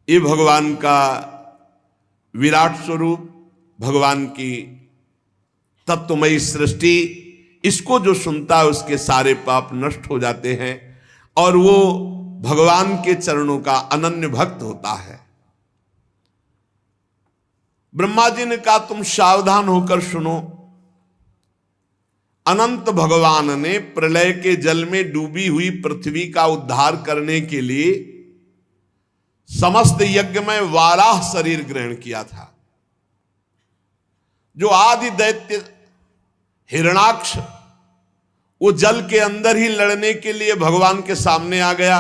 ये भगवान का विराट स्वरूप, भगवान की तत्वमयी सृष्टि, इसको जो सुनता है उसके सारे पाप नष्ट हो जाते हैं और वो भगवान के चरणों का अनन्य भक्त होता है। ब्रह्मा जी ने कहा तुम सावधान होकर सुनो। अनंत भगवान ने प्रलय के जल में डूबी हुई पृथ्वी का उद्धार करने के लिए समस्त यज्ञ में वाराह शरीर ग्रहण किया था। जो आदि दैत्य हिरणाक्ष, वो जल के अंदर ही लड़ने के लिए भगवान के सामने आ गया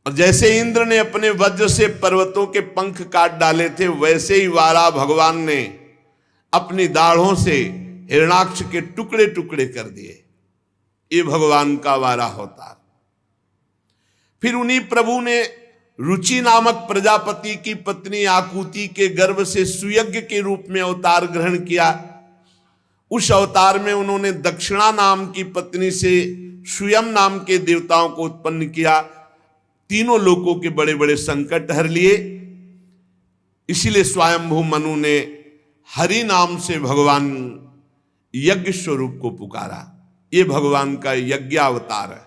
और जैसे इंद्र ने अपने वज्र से पर्वतों के पंख काट डाले थे, वैसे ही वाराह भगवान ने अपनी दाढ़ों से हिरणाक्ष के टुकड़े टुकड़े कर दिए। ये भगवान का वाराह अवतार। फिर उन्हीं प्रभु ने रुचि नामक प्रजापति की पत्नी आकुति के गर्भ से सुयज्ञ के रूप में अवतार ग्रहण किया। उस अवतार में उन्होंने दक्षिणा नाम की पत्नी से स्वयं नाम के देवताओं को उत्पन्न किया। तीनों लोकों के बड़े बड़े संकट हर लिए। इसीलिए स्वयंभू मनु ने हरि नाम से भगवान यज्ञ स्वरूप को पुकारा। ये भगवान का यज्ञावतार है।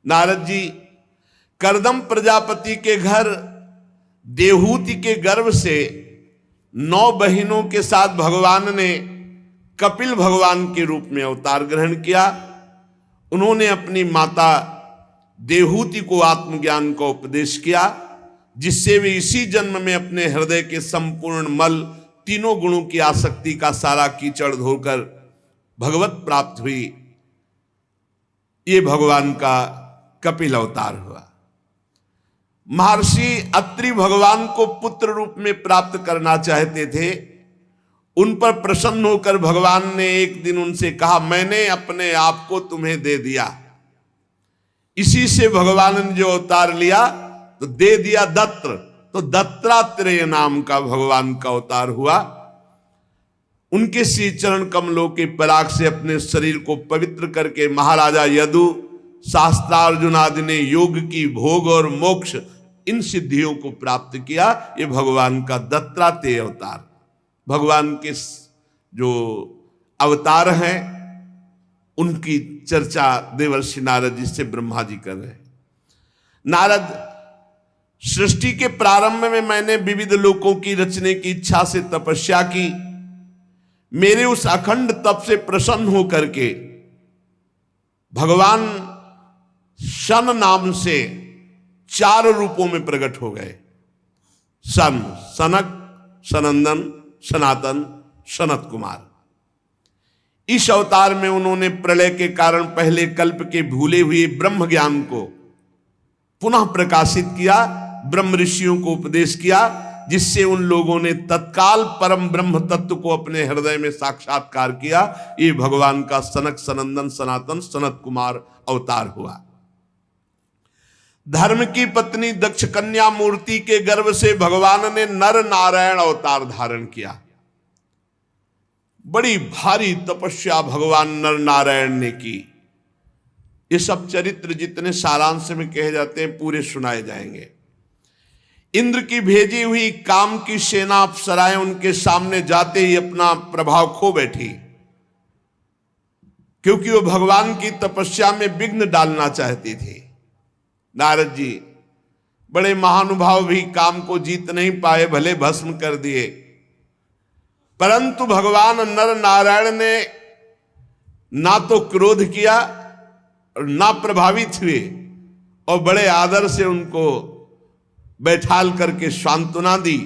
नारद जी करदम प्रजापति के घर देहूति के गर्भ से 9 बहिनों के साथ भगवान ने कपिल भगवान के रूप में अवतार ग्रहण किया। उन्होंने अपनी माता देहूति को आत्मज्ञान का उपदेश किया, जिससे वे इसी जन्म में अपने हृदय के संपूर्ण मल, तीनों गुणों की आसक्ति का सारा कीचड़ धोकर भगवत प्राप्त हुई। ये भगवान का कपिल अवतार हुआ। महर्षि अत्रि भगवान को पुत्र रूप में प्राप्त करना चाहते थे। उन पर प्रसन्न होकर भगवान ने एक दिन उनसे कहा, मैंने अपने आप को तुम्हें दे दिया। इसी से भगवान ने जो अवतार लिया तो दे दिया दत्र, तो दत्तात्रेय नाम का भगवान का अवतार हुआ। उनके श्री चरण कमलों के पराग से अपने शरीर को पवित्र करके महाराजा यदु, शास्त्रार्जुन आदि ने योग की भोग और मोक्ष, इन सिद्धियों को प्राप्त किया। ये भगवान का दत्तात्रेय अवतार। भगवान के जो अवतार हैं उनकी चर्चा देवर्षि नारद जी से ब्रह्मा जी कर रहे हैं। नारद, सृष्टि के प्रारंभ में मैंने विविध लोकों की रचने की इच्छा से तपस्या की। मेरे उस अखंड तप से प्रसन्न होकर के भगवान शन नाम से 4 रूपों में प्रकट हो गए। सन, सनक, सनंदन, सनातन, सनत कुमार। इस अवतार में उन्होंने प्रलय के कारण पहले कल्प के भूले हुए ब्रह्म ज्ञान को पुनः प्रकाशित किया, ब्रह्म ऋषियों को उपदेश किया, जिससे उन लोगों ने तत्काल परम ब्रह्म तत्व को अपने हृदय में साक्षात्कार किया। ये भगवान का सनक, सनंदन, सनातन, सनत कुमार अवतार हुआ। धर्म की पत्नी दक्ष कन्या मूर्ति के गर्भ से भगवान ने नर नारायण अवतार धारण किया। बड़ी भारी तपस्या भगवान नर नारायण ने की। ये सब चरित्र जितने सारांश में कहे जाते हैं पूरे सुनाए जाएंगे। इंद्र की भेजी हुई काम की सेना अप्सराएं उनके सामने जाते ही अपना प्रभाव खो बैठी, क्योंकि वो भगवान की तपस्या में विघ्न डालना चाहती थी। नारद जी बड़े महानुभाव भी काम को जीत नहीं पाए, भले भस्म कर दिए, परंतु भगवान नर नारायण ने ना तो क्रोध किया और ना प्रभावित हुए और बड़े आदर से उनको बैठाल करके सांत्वना दी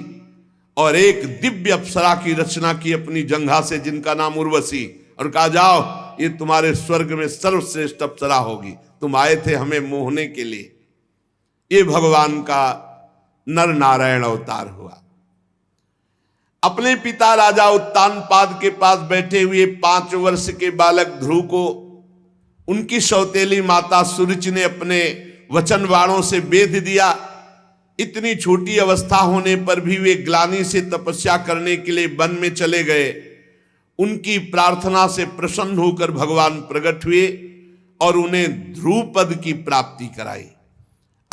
और एक दिव्य अप्सरा की रचना की अपनी जंघा से, जिनका नाम उर्वशी, और कहा जाओ ये तुम्हारे स्वर्ग में सर्वश्रेष्ठ अप्सरा होगी, तुम आए थे हमें मोहने के लिए। ये भगवान का नर नारायण अवतार हुआ। अपने पिता राजा उत्तानपाद के पास बैठे हुए 5 वर्ष के बालक ध्रुव को उनकी सौतेली माता सुरुचि ने अपने वचन बाणों से बेध दिया। इतनी छोटी अवस्था होने पर भी वे ग्लानि से तपस्या करने के लिए वन में चले गए। उनकी प्रार्थना से प्रसन्न होकर भगवान प्रकट हुए और उन्हें ध्रुव पद की प्राप्ति कराई।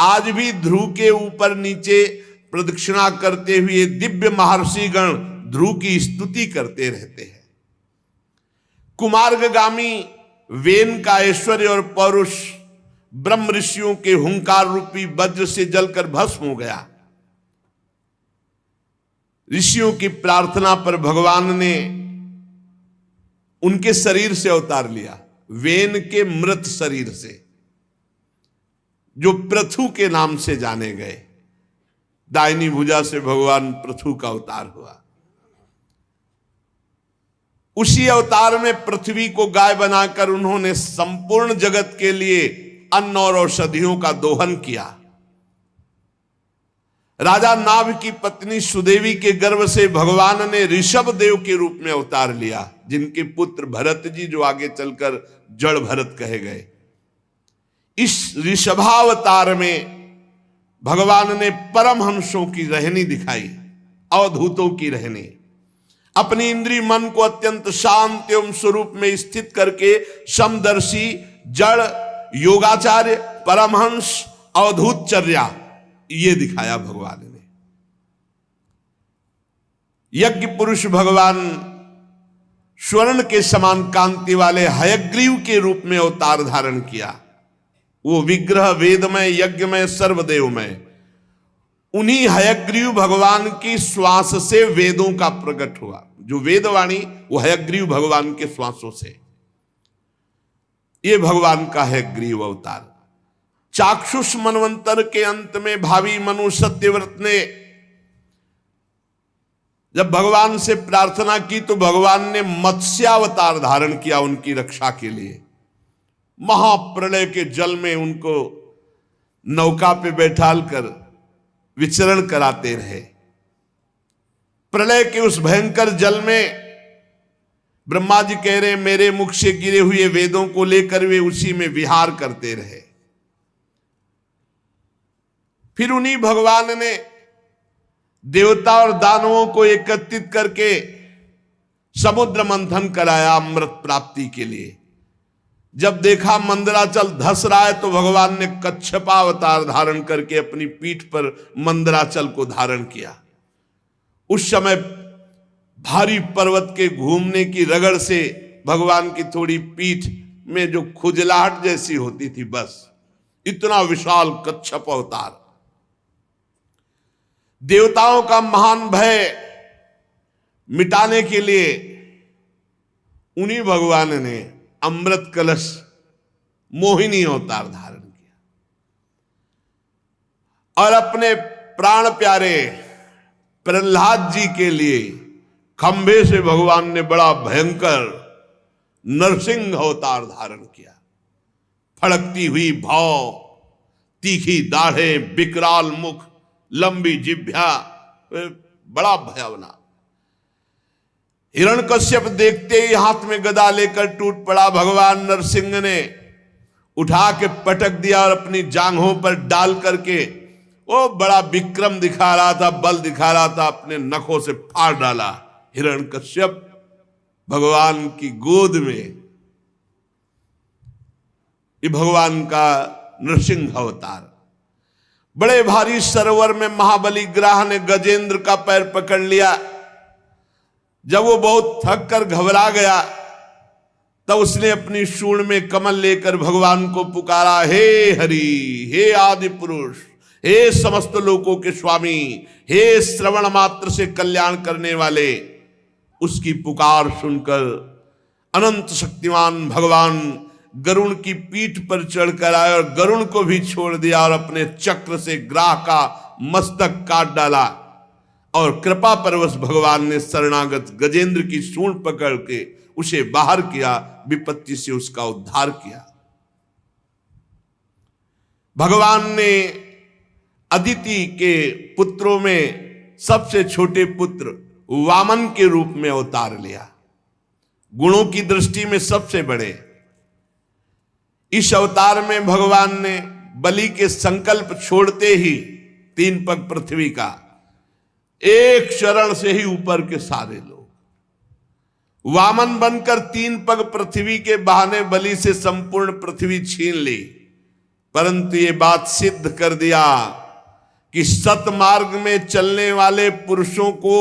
आज भी ध्रुव के ऊपर नीचे प्रदक्षिणा करते हुए दिव्य महर्षिगण ध्रुव की स्तुति करते रहते हैं। कुमार्गगामी वेन का ऐश्वर्य और पौरुष ब्रह्म ऋषियों के हुंकार रूपी वज्र से जलकर भस्म हो गया। ऋषियों की प्रार्थना पर भगवान ने उनके शरीर से अवतार लिया, वेन के मृत शरीर से, जो पृथु के नाम से जाने गए। दाहिनी भुजा से भगवान पृथु का अवतार हुआ। उसी अवतार में पृथ्वी को गाय बनाकर उन्होंने संपूर्ण जगत के लिए अन्न और औषधियों का दोहन किया। राजा नाभ की पत्नी सुदेवी के गर्भ से भगवान ने ऋषभ देव के रूप में अवतार लिया, जिनके पुत्र भरत जी जो आगे चलकर जड़ भरत कहे गए। इस ऋषभावतार में भगवान ने परमहंसों की रहनी दिखाई, अवधूतों की रहनी। अपनी इंद्रिय मन को अत्यंत शांत एवं स्वरूप में स्थित करके समदर्शी, जड़, योगाचार्य, परमहंस, अवधूतचर्या ये दिखाया भगवान ने। यज्ञ पुरुष भगवान स्वर्ण के समान कांति वाले हयग्रीव के रूप में अवतार धारण किया। वो विग्रह वेदमय, यज्ञमय, सर्वदेवमय। उन्हीं हयग्रीव भगवान की श्वास से वेदों का प्रकट हुआ। जो वेदवाणी वो हयग्रीव भगवान के श्वासों से। ये भगवान का हयग्रीव अवतार। चाक्षुष मनवंतर के अंत में भावी मनु सत्यव्रत ने जब भगवान से प्रार्थना की तो भगवान ने मत्स्यावतार धारण किया उनकी रक्षा के लिए। महाप्रलय के जल में उनको नौका पे बैठाल कर विचरण कराते रहे। प्रलय के उस भयंकर जल में ब्रह्मा जी कह रहे मेरे मुख से गिरे हुए वेदों को लेकर वे उसी में विहार करते रहे। फिर उन्हीं भगवान ने देवता और दानवों को एकत्रित करके समुद्र मंथन कराया अमृत प्राप्ति के लिए। जब देखा मंदराचल धस रहा है तो भगवान ने कच्छपावतार धारण करके अपनी पीठ पर मंदराचल को धारण किया। उस समय भारी पर्वत के घूमने की रगड़ से भगवान की थोड़ी पीठ में जो खुजलाहट जैसी होती थी, बस इतना विशाल कच्छप अवतार। देवताओं का महान भय मिटाने के लिए उन्हीं भगवान ने अमृत कलश मोहिनी अवतार धारण किया और अपने प्राण प्यारे प्रहलाद जी के लिए खंभे से भगवान ने बड़ा भयंकर नरसिंह अवतार धारण किया। फड़कती हुई भौं, तीखी दाढ़ें, विकराल मुख, लंबी जिह्वा, बड़ा भयावना। हिरण्यकश्यप देखते ही हाथ में गदा लेकर टूट पड़ा। भगवान नरसिंह ने उठा के पटक दिया और अपनी जांघों पर डाल करके वो बड़ा विक्रम दिखा रहा था, बल दिखा रहा था, अपने नखों से फाड़ डाला हिरण्यकश्यप भगवान की गोद में। ये भगवान का नरसिंह अवतार। बड़े भारी सरोवर में महाबली ग्राह ने गजेंद्र का पैर पकड़ लिया। जब वो बहुत थक कर घबरा गया तब उसने अपनी सूंड में कमल लेकर भगवान को पुकारा, हे हरि, हे आदि पुरुष, हे समस्त लोकों के स्वामी, हे श्रवण मात्र से कल्याण करने वाले। उसकी पुकार सुनकर अनंत शक्तिमान भगवान गरुण की पीठ पर चढ़कर आए और गरुण को भी छोड़ दिया और अपने चक्र से ग्राह का मस्तक काट डाला। और कृपा परवश भगवान ने शरणागत गजेंद्र की सूंड पकड़ के उसे बाहर किया, विपत्ति से उसका उद्धार किया। भगवान ने अदिति के पुत्रों में सबसे छोटे पुत्र वामन के रूप में अवतार लिया, गुणों की दृष्टि में सबसे बड़े। इस अवतार में भगवान ने बलि के संकल्प छोड़ते ही 3 पग पृथ्वी का, एक शरण से ही ऊपर के सारे लोग वामन बनकर 3 पग पृथ्वी के बहाने बलि से संपूर्ण पृथ्वी छीन ली। परंतु ये बात सिद्ध कर दिया कि सतमार्ग में चलने वाले पुरुषों को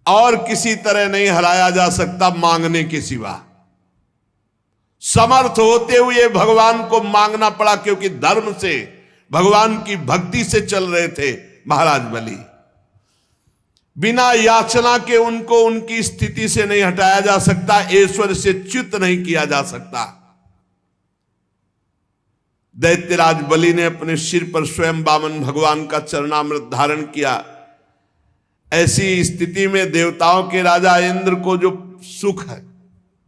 और किसी तरह नहीं हराया जा सकता मांगने के सिवा। समर्थ होते हुए भगवान को मांगना पड़ा, क्योंकि धर्म से, भगवान की भक्ति से चल रहे थे महाराज बलि। बिना याचना के उनको उनकी स्थिति से नहीं हटाया जा सकता, ईश्वर से च्युत नहीं किया जा सकता। दैत्यराज बलि ने अपने सिर पर स्वयं वामन भगवान का चरणामृत धारण किया। ऐसी स्थिति में देवताओं के राजा इंद्र को जो सुख है,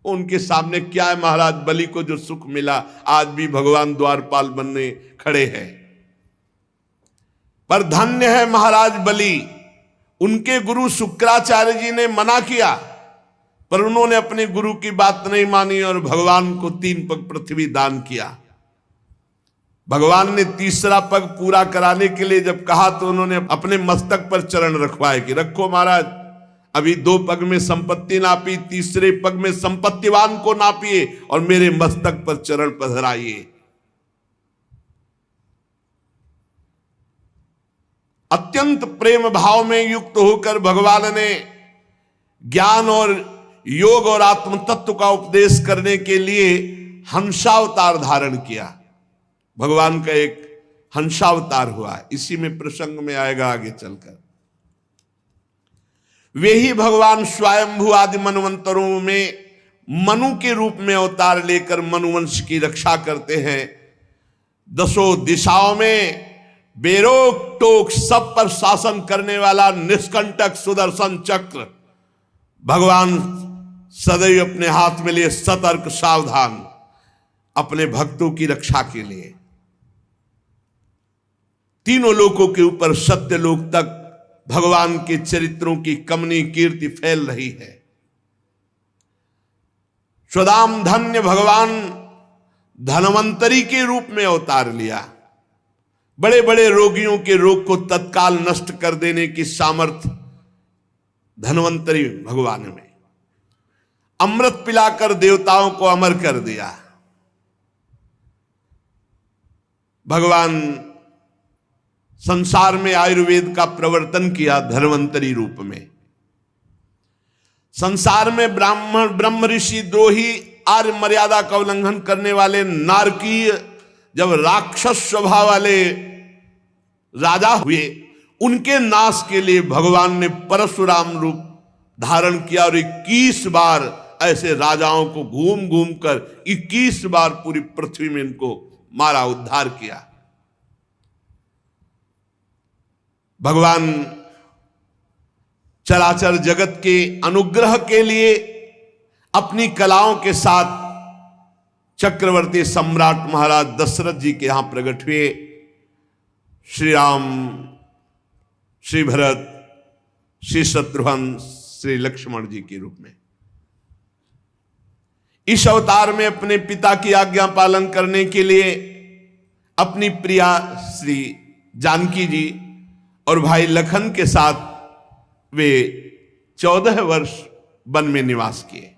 उनके सामने क्या है? महाराज बलि को जो सुख मिला, आज भी भगवान द्वारपाल बनने खड़े हैं। पर धन्य है महाराज बलि, उनके गुरु शुक्राचार्य जी ने मना किया, पर उन्होंने अपने गुरु की बात नहीं मानी और भगवान को 3 पग पृथ्वी दान किया। भगवान ने तीसरा पग पूरा कराने के लिए जब कहा तो उन्होंने अपने मस्तक पर चरण रखवाए कि रखो महाराज, अभी 2 पग में संपत्ति नापी, तीसरे पग में संपत्तिवान को नापिए और मेरे मस्तक पर चरण पधराइए। अत्यंत प्रेम भाव में युक्त होकर भगवान ने ज्ञान और योग और आत्म तत्व का उपदेश करने के लिए हंसावतार धारण किया। भगवान का एक हंसावतार हुआ, इसी में प्रसंग में आएगा आगे चलकर। वे ही भगवान स्वयंभू आदि मनवंतरों में मनु के रूप में अवतार लेकर मनुवंश की रक्षा करते हैं। 10 दिशाओं में बेरोक टोक सब पर शासन करने वाला निष्कंटक सुदर्शन चक्र भगवान सदैव अपने हाथ में लिए सतर्क सावधान अपने भक्तों की रक्षा के लिए। तीनों लोकों के ऊपर सत्य लोक तक भगवान के चरित्रों की कमनी कीर्ति फैल रही है। स्वदाम धन्य भगवान धनवंतरी के रूप में अवतार लिया। बड़े बड़े रोगियों के रोग को तत्काल नष्ट कर देने की सामर्थ्य धनवंतरी भगवान में। अमृत पिलाकर देवताओं को अमर कर दिया। भगवान संसार में आयुर्वेद का प्रवर्तन किया धन्वंतरी रूप में। संसार में ब्राह्मण ब्रह्म ऋषि द्रोही आर्य मर्यादा का उल्लंघन करने वाले नारकीय जब राक्षस स्वभाव वाले राजा हुए, उनके नाश के लिए भगवान ने परशुराम रूप धारण किया और 21 बार ऐसे राजाओं को घूम घूम कर 21 बार पूरी पृथ्वी में इनको मारा, उद्धार किया। भगवान चराचर जगत के अनुग्रह के लिए अपनी कलाओं के साथ चक्रवर्ती सम्राट महाराज दशरथ जी के यहां प्रकट हुए। श्री राम, श्री भरत, श्री शत्रुघ्न, श्री लक्ष्मण जी के रूप में इस अवतार में अपने पिता की आज्ञा पालन करने के लिए अपनी प्रिया श्री जानकी जी और भाई लखन के साथ वे 14 वर्ष वन में निवास किए।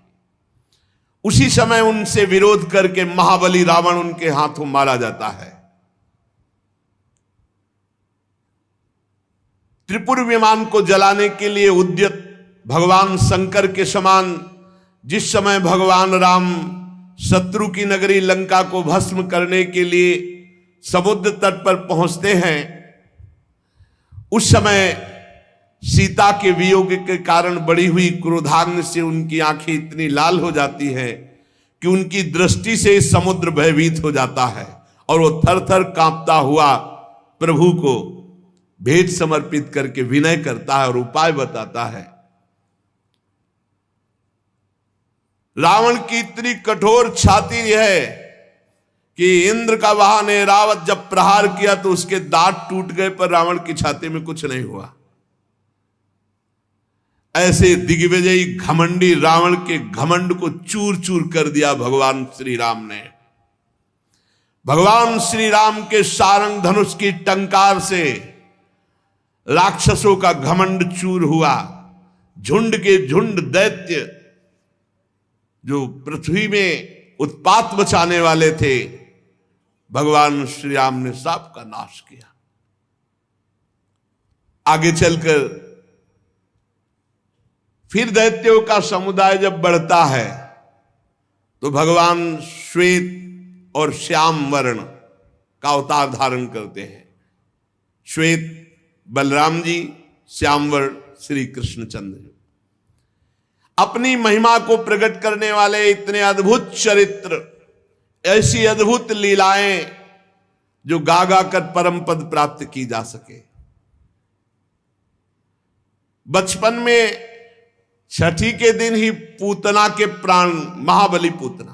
उसी समय उनसे विरोध करके महाबली रावण उनके हाथों मारा जाता है। त्रिपुर विमान को जलाने के लिए उद्यत भगवान शंकर के समान जिस समय भगवान राम शत्रु की नगरी लंका को भस्म करने के लिए समुद्र तट पर पहुंचते हैं, उस समय सीता के वियोग के कारण बढ़ी हुई क्रोधाग्नि से उनकी आंखें इतनी लाल हो जाती है कि उनकी दृष्टि से समुद्र भयभीत हो जाता है और वो थर थर कांपता हुआ प्रभु को भेंट समर्पित करके विनय करता है और उपाय बताता है। रावण की इतनी कठोर छाती है कि इंद्र का वाहन ऐरावत जब प्रहार किया तो उसके दांत टूट गए, पर रावण की छाती में कुछ नहीं हुआ। ऐसे दिग्विजयी घमंडी रावण के घमंड को चूर चूर कर दिया भगवान श्री राम ने। भगवान श्री राम के सारंग धनुष की टंकार से राक्षसों का घमंड चूर हुआ। झुंड के झुंड दैत्य जो पृथ्वी में उत्पात मचाने वाले थे, भगवान श्री राम ने सबका नाश किया। आगे चलकर फिर दैत्यों का समुदाय जब बढ़ता है तो भगवान श्वेत और श्याम वर्ण का अवतार धारण करते हैं। श्वेत बलराम जी, श्याम वर्ण श्री कृष्णचंद्र। अपनी महिमा को प्रकट करने वाले इतने अद्भुत चरित्र, ऐसी अद्भुत लीलाएं जो गा गा कर परम पद प्राप्त की जा सके। बचपन में छठी के दिन ही पूतना के प्राण, महाबली पूतना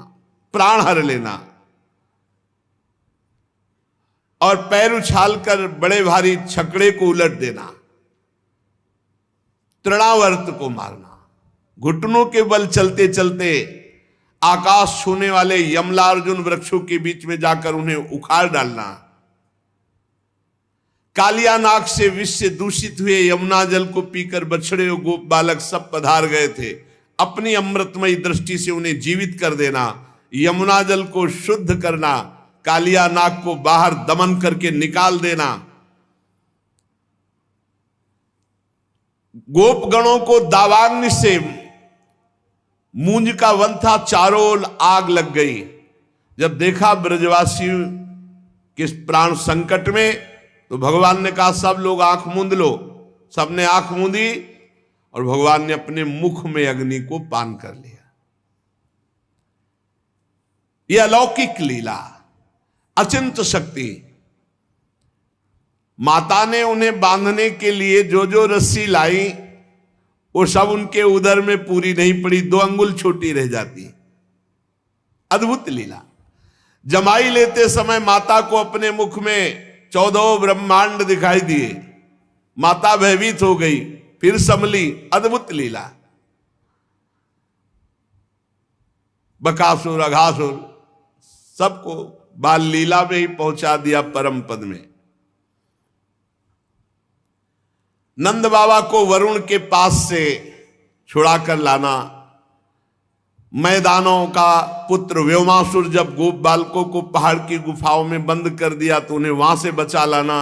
प्राण हर लेना और पैर उछालकर बड़े भारी छकड़े को उलट देना, तृणावर्त को मारना, घुटनों के बल चलते चलते आकाश छूने वाले यमलार्जुन वृक्षों के बीच में जाकर उन्हें उखाड़ डालना, कालिया नाग से विष से दूषित हुए यमुना जल को पीकर बछड़े और गोप बालक सब पधार गए थे, अपनी अमृतमयी दृष्टि से उन्हें जीवित कर देना, यमुना जल को शुद्ध करना, कालिया नाग को बाहर दमन करके निकाल देना, गोप गणों को दावाग्नि से, मूंज का वन था, चारों ओर आग लग गई। जब देखा ब्रजवासियों के प्राण संकट में तो भगवान ने कहा सब लोग आंख मूंद लो। सबने आंख मूंदी और भगवान ने अपने मुख में अग्नि को पान कर लिया। यह अलौकिक लीला, अचिंत शक्ति। माता ने उन्हें बांधने के लिए जो जो रस्सी लाई वो सब उनके उदर में पूरी नहीं पड़ी, 2 अंगुल छोटी रह जाती। अद्भुत लीला। जमाई लेते समय माता को अपने मुख में 14 ब्रह्मांड दिखाई दिए, माता भयभीत हो गई, फिर संभली। अद्भुत लीला। बकासुर, अघासुर सबको बाल लीला में ही पहुंचा दिया परम पद में। नंद बाबा को वरुण के पास से छुड़ा कर लाना, मैदानों का पुत्र व्योमासुर जब गोप बालकों को पहाड़ की गुफाओं में बंद कर दिया तो उन्हें वहां से बचा लाना,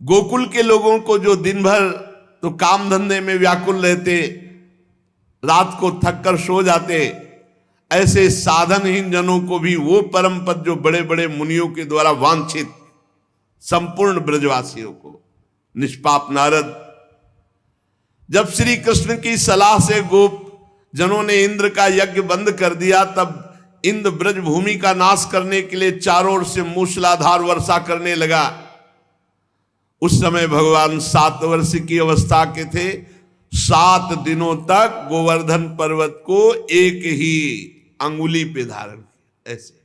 गोकुल के लोगों को जो दिन भर तो काम धंधे में व्याकुल रहते, रात को थक कर सो जाते, ऐसे साधनहीन जनों को भी वो परम पद जो बड़े बड़े मुनियों के द्वारा वांछित, संपूर्ण ब्रजवासियों को। निष्पाप नारद जब श्री कृष्ण की सलाह से गोप जनों ने इंद्र का यज्ञ बंद कर दिया, तब इंद्र ब्रज भूमि का नाश करने के लिए चारों ओर से मूसलाधार वर्षा करने लगा। उस समय भगवान 7 वर्ष की अवस्था के थे। 7 दिनों तक गोवर्धन पर्वत को एक ही अंगुली पे धारण किया। ऐसे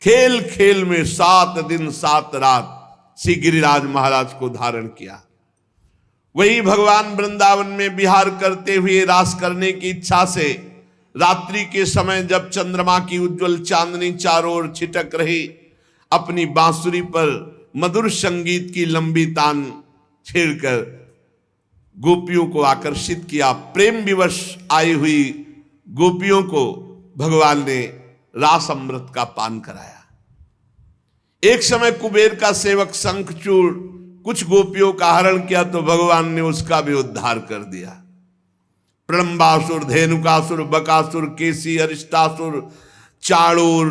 खेल खेल में 7 दिन 7 रात श्री गिरिराज महाराज को धारण किया। वही भगवान वृंदावन में विहार करते हुए रास करने की इच्छा से रात्रि के समय जब चंद्रमा की उज्जवल चांदनी चारों ओर छिटक रही, अपनी बांसुरी पर मधुर संगीत की लंबी तान छेड़कर गोपियों को आकर्षित किया। प्रेम विवश आई हुई गोपियों को भगवान ने रास अमृत का पान कराया। एक समय कुबेर का सेवक शंखचूड़ कुछ गोपियों का हरण किया तो भगवान ने उसका भी उद्धार कर दिया। प्रलंबासुर, धेनुकासुर, बकासुर, केसी, अरिष्टासुर, चाणूर,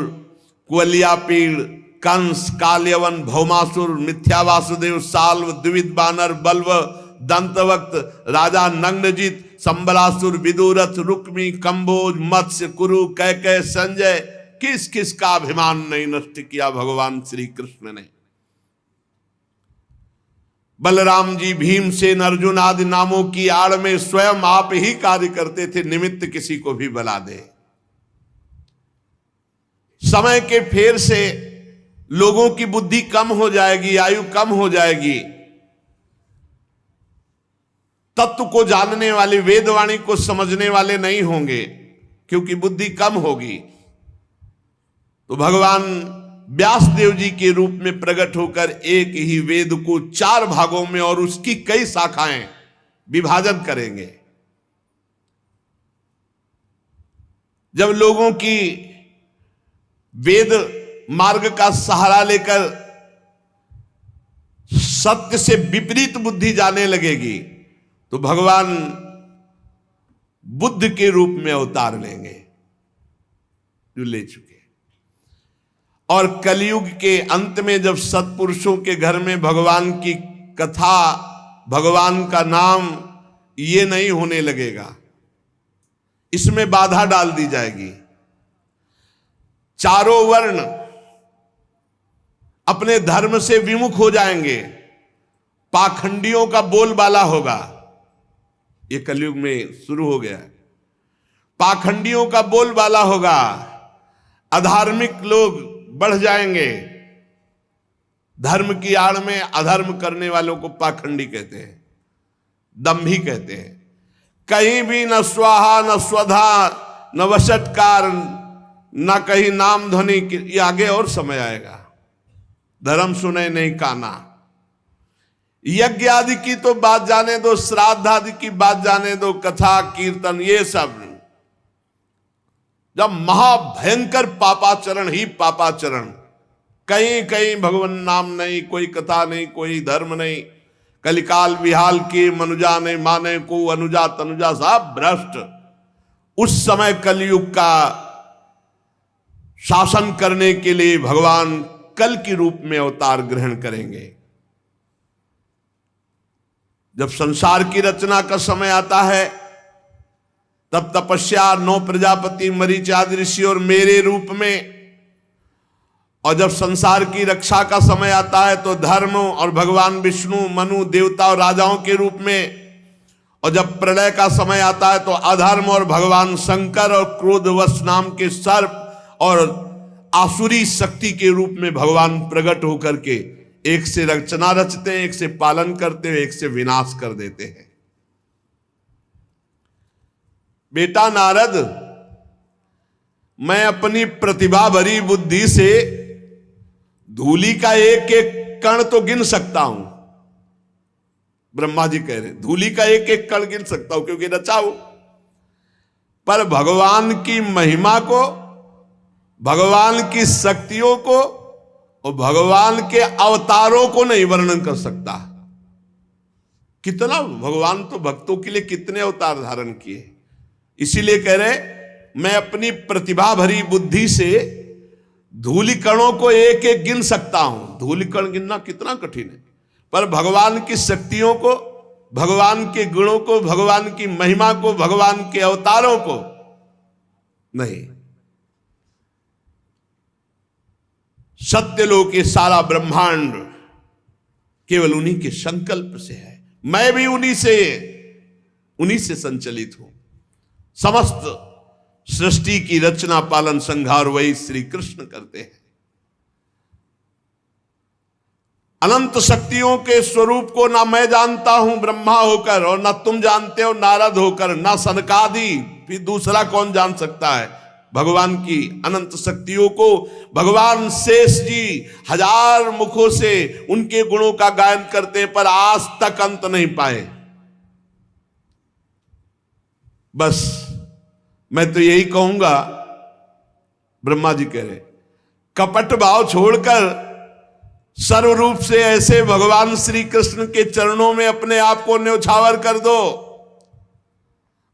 कुवलियापीड़, कंस, काल्यवन, भौमासुर, मिथ्या वासुदेव, साल्व, द्विविध बानर, बल्व, दंतवक्त, राजा नग्नजित, संबलासुर, विदुरथ, रुक्मी, कंबोज, मत्स्य, कुरु, कैकय, संजय, किस किस का अभिमान नहीं नष्ट किया भगवान श्री कृष्ण ने। बलराम जी भीमसेन, अर्जुन आदि नामों की आड़ में स्वयं आप ही कार्य करते थे, निमित्त किसी को भी बला दे। समय के फेर से लोगों की बुद्धि कम हो जाएगी, आयु कम हो जाएगी। तत्व को जानने वाले, वेदवाणी को समझने वाले नहीं होंगे, क्योंकि बुद्धि कम होगी। तो भगवान व्यासदेव जी के रूप में प्रकट होकर एक ही वेद को 4 भागों में और उसकी कई शाखाएं विभाजन करेंगे। जब लोगों की वेद मार्ग का सहारा लेकर सत्य से विपरीत बुद्धि जाने लगेगी तो भगवान बुद्ध के रूप में अवतार लेंगे जो ले चुके। और कलयुग के अंत में जब सत्पुरुषों के घर में भगवान की कथा, भगवान का नाम ये नहीं होने लगेगा, इसमें बाधा डाल दी जाएगी। चारों वर्ण अपने धर्म से विमुख हो जाएंगे, पाखंडियों का बोलबाला होगा। ये कलयुग में शुरू हो गया। पाखंडियों का बोलबाला होगा, अधार्मिक लोग बढ़ जाएंगे। धर्म की आड़ में अधर्म करने वालों को पाखंडी कहते हैं, दंभी कहते हैं। कहीं भी न स्वाहा न स्वधा न वशटकार न कहीं नाम ध्वनि। ये आगे और समय आएगा। धर्म सुने नहीं काना। यज्ञ आदि की तो बात जाने दो, श्राद्ध आदि की बात जाने दो, कथा कीर्तन ये सब जब महाभयंकर पापाचरण ही पापाचरण, कहीं कहीं भगवान नाम नहीं, कोई कथा नहीं, कोई धर्म नहीं, कलिकाल विहाल के मनुजा ने माने को अनुजा तनुजा साहब भ्रष्ट। उस समय कलयुग का शासन करने के लिए भगवान कल के रूप में अवतार ग्रहण करेंगे। जब संसार की रचना का समय आता है तब तपस्या 9 प्रजापति मरीच आदि ऋषि और मेरे रूप में, और जब संसार की रक्षा का समय आता है तो धर्म और भगवान विष्णु मनु देवता और राजाओं के रूप में, और जब प्रलय का समय आता है तो अधर्म और भगवान शंकर और क्रोधवश नाम के सर्प और आसुरी शक्ति के रूप में भगवान प्रकट होकर के एक से रचना रचते हैं, एक से पालन करते हैं, एक से विनाश कर देते हैं। बेटा नारद, मैं अपनी प्रतिभा भरी बुद्धि से धूलि का एक एक कण तो गिन सकता हूं। ब्रह्मा जी कह रहे हैं धूलि का एक एक कण गिन सकता हूं क्योंकि रचा हूं, पर भगवान की महिमा को, भगवान की शक्तियों को और भगवान के अवतारों को नहीं वर्णन कर सकता। कितना भगवान तो भक्तों के लिए कितने अवतार धारण किए। इसीलिए कह रहे मैं अपनी प्रतिभा भरी बुद्धि से धूलि कणों को एक एक गिन सकता हूं। धूलि कण गिनना कितना कठिन है, पर भगवान की शक्तियों को, भगवान के गुणों को, भगवान की महिमा को, भगवान के अवतारों को नहीं। सत्यलोक ये सारा ब्रह्मांड केवल उन्हीं के संकल्प से है। मैं भी उन्हीं से संचलित हूं। समस्त सृष्टि की रचना पालन संहार वही श्री कृष्ण करते हैं। अनंत शक्तियों के स्वरूप को ना मैं जानता हूं ब्रह्मा होकर, और ना तुम जानते हो नारद होकर, ना सनकादि, फिर दूसरा कौन जान सकता है भगवान की अनंत शक्तियों को। भगवान शेष जी 1000 मुखों से उनके गुणों का गायन करते हैं, पर आज तक अंत नहीं पाए। बस मैं तो यही कहूंगा, ब्रह्मा जी कह रहे कपट भाव छोड़कर सर्व रूप से ऐसे भगवान श्री कृष्ण के चरणों में अपने आप को न्यौछावर कर दो।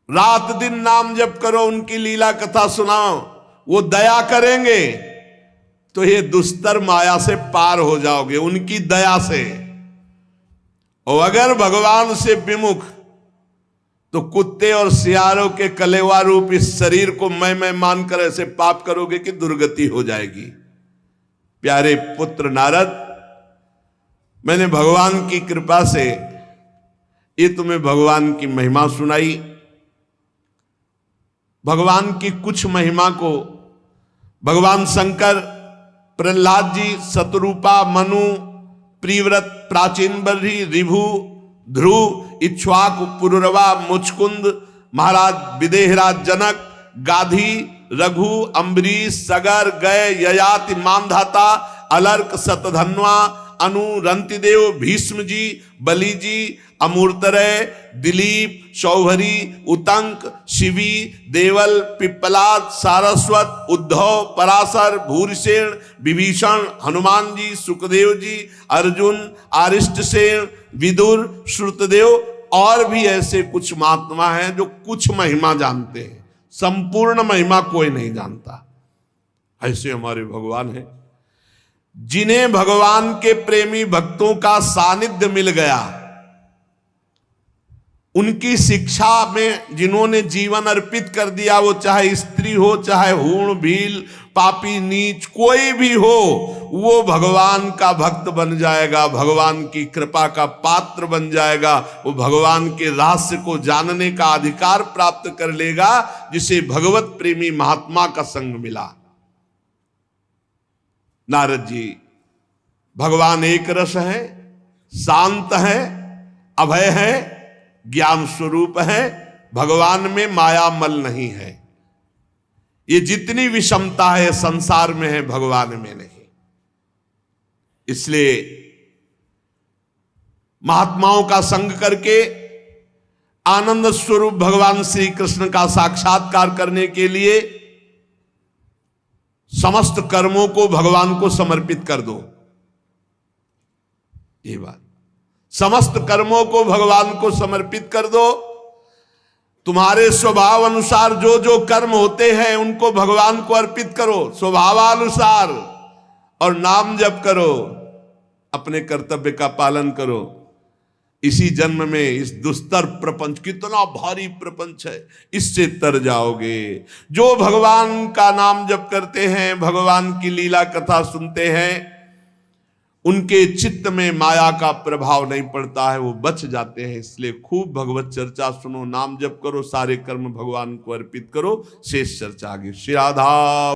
रात दिन नाम जप करो, उनकी लीला कथा सुनाओ, वो दया करेंगे तो ये दुस्तर माया से पार हो जाओगे उनकी दया से। और अगर भगवान से विमुख तो कुत्ते और सियारों के कलेवा रूप इस शरीर को मैं मानकर ऐसे पाप करोगे कि दुर्गति हो जाएगी। प्यारे पुत्र नारद, मैंने भगवान की कृपा से ये तुम्हें भगवान की महिमा सुनाई। भगवान की कुछ महिमा को भगवान शंकर, प्रहलाद जी, शतरूपा, मनु, प्रिव्रत, प्राचीन बर्ही, रिभु, ध्रुव, इक्ष्वाकु, पुरुरवा, मुचकुंद, महाराज विदेहराज जनक, गाधी, रघु, अम्बरीश, सगर, गय, ययाति, मानधाता, अलर्क, शतधन्वा, अनु, रंतिदेव, भीष्म जी, बलि जी, अमूर्तरय, दिलीप, शौभरी, उतंक, शिवी, देवल, पिप्पलाद, सारस्वत, उद्धव, पराशर, भूरिसेन, विभीषण, हनुमान जी, सुखदेव जी, अर्जुन, आरिष्टसेन, विदुर, श्रुतदेव और भी ऐसे कुछ महात्मा हैं जो कुछ महिमा जानते हैं, संपूर्ण महिमा कोई नहीं जानता। ऐसे हमारे भगवान हैं जिन्हें भगवान के प्रेमी भक्तों का सानिध्य मिल गया, उनकी शिक्षा में जिन्होंने जीवन अर्पित कर दिया, वो चाहे स्त्री हो, चाहे हूण, भील, पापी, नीच कोई भी हो, वो भगवान का भक्त बन जाएगा, भगवान की कृपा का पात्र बन जाएगा, वो भगवान के रहस्य को जानने का अधिकार प्राप्त कर लेगा, जिसे भगवत प्रेमी महात्मा का संग मिला। नारद जी, भगवान एक रस है, शांत है, अभय है, ज्ञान स्वरूप है, भगवान में माया मल नहीं है। ये जितनी विषमता है संसार में है, भगवान में नहीं। इसलिए महात्माओं का संग करके आनंद स्वरूप भगवान श्री कृष्ण का साक्षात्कार करने के लिए समस्त कर्मों को भगवान को समर्पित कर दो। ये बात, समस्त कर्मों को भगवान को समर्पित कर दो। तुम्हारे स्वभाव अनुसार जो जो कर्म होते हैं उनको भगवान को अर्पित करो स्वभावानुसार, और नाम जप करो, अपने कर्तव्य का पालन करो। इसी जन्म में इस दुस्तर प्रपंच, कितना भारी प्रपंच है, इससे तर जाओगे। जो भगवान का नाम जप करते हैं, भगवान की लीला कथा सुनते हैं, उनके चित्त में माया का प्रभाव नहीं पड़ता है, वो बच जाते हैं। इसलिए खूब भगवत चर्चा सुनो, नाम जप करो, सारे कर्म भगवान को अर्पित करो। शेष चर्चा आगे। श्री राधा।